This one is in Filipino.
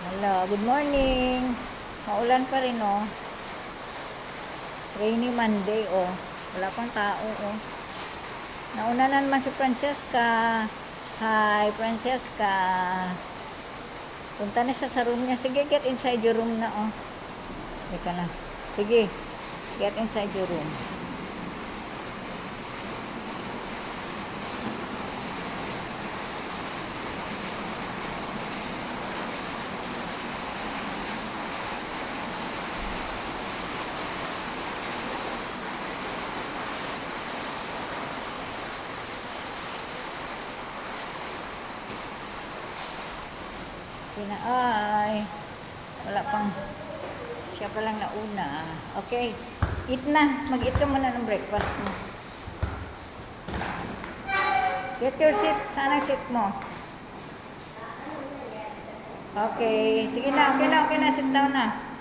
Hello, good morning. Maulan pa rin, oh. Rainy Monday, oh. Wala pang tao, oh. Nauna na naman si Francesca. Hi, Francesca. Punta na siya sa room niya. Sige, get inside your room na, oh. Teka na. Sige, get inside your room. Ay, wala pang, siya pa lang nauna. Okay, eat na. Mag-eat ka muna ng breakfast mo. Get your seat. Saan ang seat mo? Okay, sige na, okay na, sit down na.